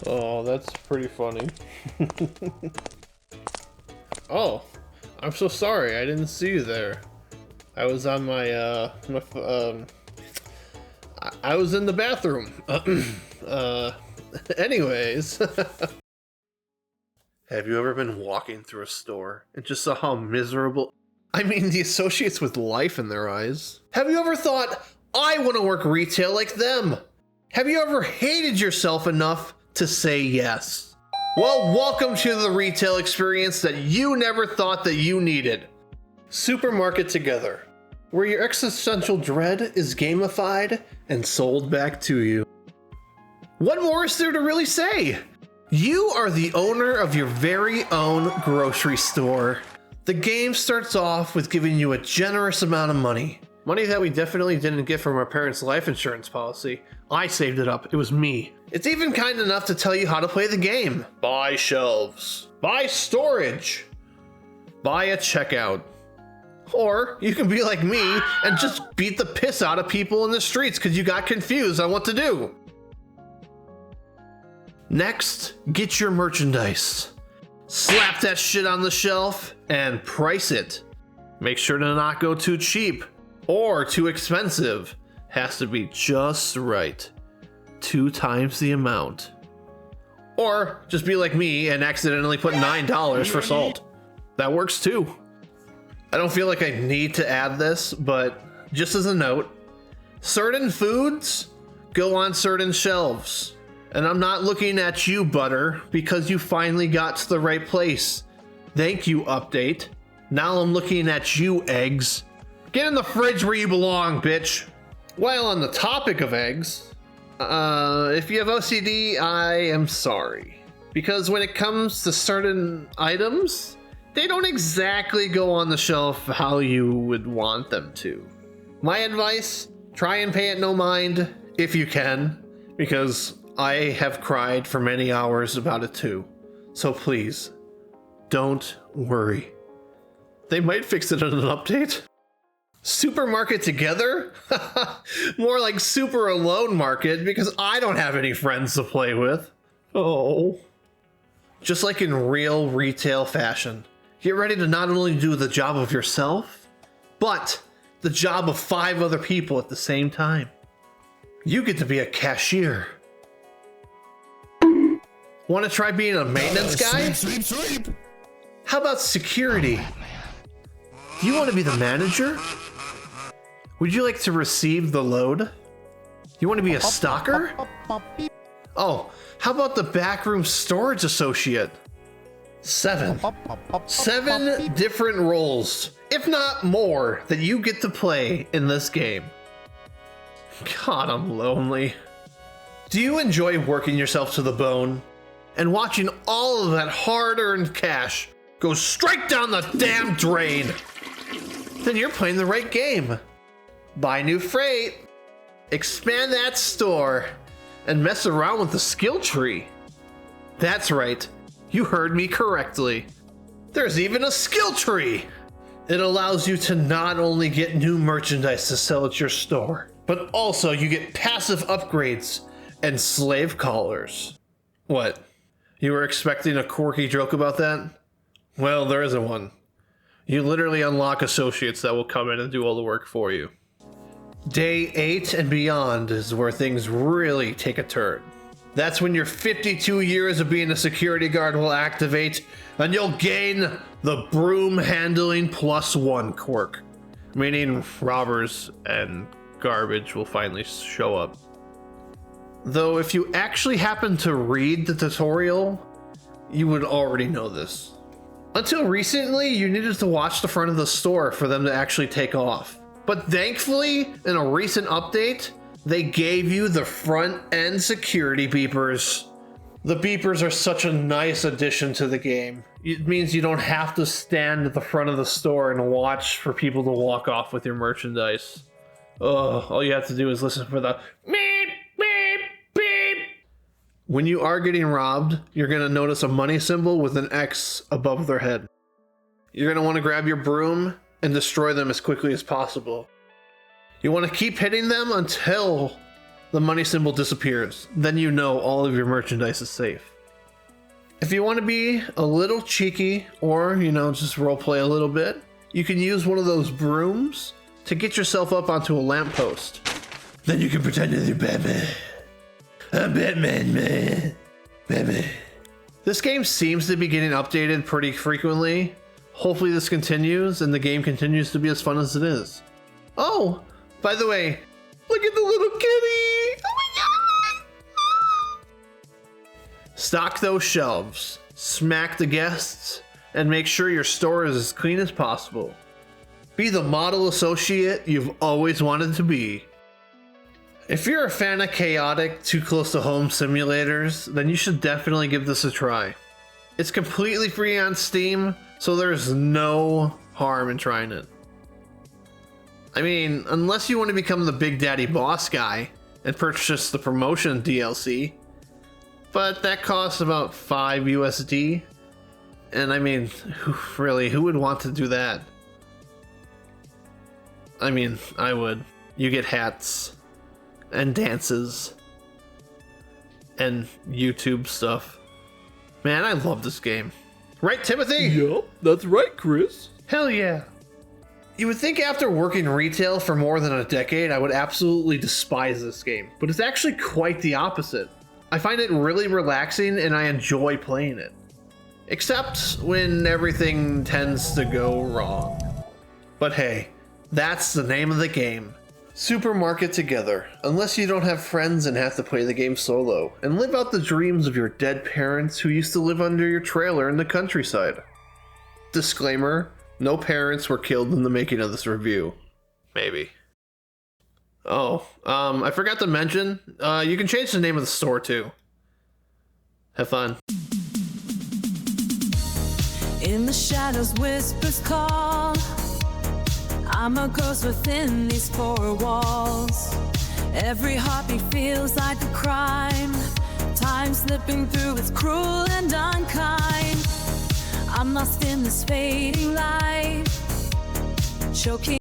Oh, that's pretty funny. Oh, I'm so sorry. I didn't see you there. I was on I was in the bathroom. Anyways. Have you ever been walking through a store and just saw how miserable, I mean, the associates with life in their eyes? Have you ever thought, I want to work retail like them? Have you ever hated yourself enough to say yes? Well, welcome to the retail experience that you never thought that you needed. Supermarket Together, where your existential dread is gamified and sold back to you. What more is there to really say? You are the owner of your very own grocery store. The game starts off with giving you a generous amount of money. Money that we definitely didn't get from our parents' life insurance policy. I saved it up, it was me. It's even kind enough to tell you how to play the game. Buy shelves. Buy storage. Buy a checkout. Or you can be like me and just beat the piss out of people in the streets because you got confused on what to do. Next, get your merchandise. Slap that shit on the shelf and price it. Make sure to not go too cheap or too expensive. Has to be just right. 2 times the amount. Or just be like me and accidentally put $9 for salt. That works too. I don't feel like I need to add this, but just as a note, certain foods go on certain shelves. And I'm not looking at you, butter, because you finally got to the right place. Thank you, update. Now I'm looking at you, eggs. Get in the fridge where you belong, bitch. While on the topic of eggs, if you have OCD, I am sorry. Because when it comes to certain items, they don't exactly go on the shelf how you would want them to. My advice, try and pay it no mind if you can, because I have cried for many hours about it too. So please, don't worry. They might fix it in an update. Supermarket Together? More like Super Alone Market, because I don't have any friends to play with. Oh. Just like in real retail fashion, get ready to not only do the job of yourself, but the job of 5 other people at the same time. You get to be a cashier. Want to try being a maintenance guy? Sweep. How about security? You want to be the manager? Would you like to receive the load? You want to be a stalker? Oh, how about the backroom storage associate? 7 different roles, if not more, that you get to play in this game. God, I'm lonely. Do you enjoy working yourself to the bone and watching all of that hard-earned cash go straight down the damn drain? Then you're playing the right game. Buy new freight, expand that store, and mess around with the skill tree. That's right, you heard me correctly. There's even a skill tree. It allows you to not only get new merchandise to sell at your store, but also you get passive upgrades and slave collars. What? You were expecting a quirky joke about that? Well, there isn't one. You literally unlock associates that will come in and do all the work for you. Day 8 and beyond is where things really take a turn. That's when your 52 years of being a security guard will activate, and you'll gain the broom handling +1 quirk, meaning robbers and garbage will finally show up. Though if you actually happen to read the tutorial, you would already know this. Until recently, you needed to watch the front of the store for them to actually take off. But thankfully, in a recent update, they gave you the front end security beepers. The beepers are such a nice addition to the game. It means you don't have to stand at the front of the store and watch for people to walk off with your merchandise. All you have to do is listen for the beep, beep, beep. When you are getting robbed, you're going to notice a money symbol with an X above their head. You're going to want to grab your broom and destroy them as quickly as possible. You want to keep hitting them until the money symbol disappears. Then you know all of your merchandise is safe. If you want to be a little cheeky or, just roleplay a little bit, you can use one of those brooms to get yourself up onto a lamppost. Then you can pretend you're Batman. I'm Batman, man. Batman. This game seems to be getting updated pretty frequently. Hopefully this continues and the game continues to be as fun as it is. Oh, by the way, look at the little kitty! Oh my god! Stock those shelves, smack the guests, and make sure your store is as clean as possible. Be the model associate you've always wanted to be. If you're a fan of chaotic, too close to home simulators, then you should definitely give this a try. It's completely free on Steam, so there's no harm in trying it. I mean, unless you want to become the Big Daddy Boss guy and purchase the promotion DLC, but that costs about 5 USD, and I mean, who would want to do that? I mean, I would. You get hats, and dances, and YouTube stuff. Man, I love this game. Right, Timothy? Yup, that's right, Chris. Hell yeah. You would think after working retail for more than a decade, I would absolutely despise this game, but it's actually quite the opposite. I find it really relaxing and I enjoy playing it. Except when everything tends to go wrong. But hey, that's the name of the game. Supermarket together, unless you don't have friends and have to play the game solo, and live out the dreams of your dead parents who used to live under your trailer in the countryside. Disclaimer, no parents were killed in the making of this review. Maybe. Oh, I forgot to mention, you can change the name of the store too. Have fun. In the shadows whispers call. I'm a ghost within these four walls. Every heartbeat feels like a crime. Time slipping through, it's cruel and unkind. I'm lost in this fading light, choking.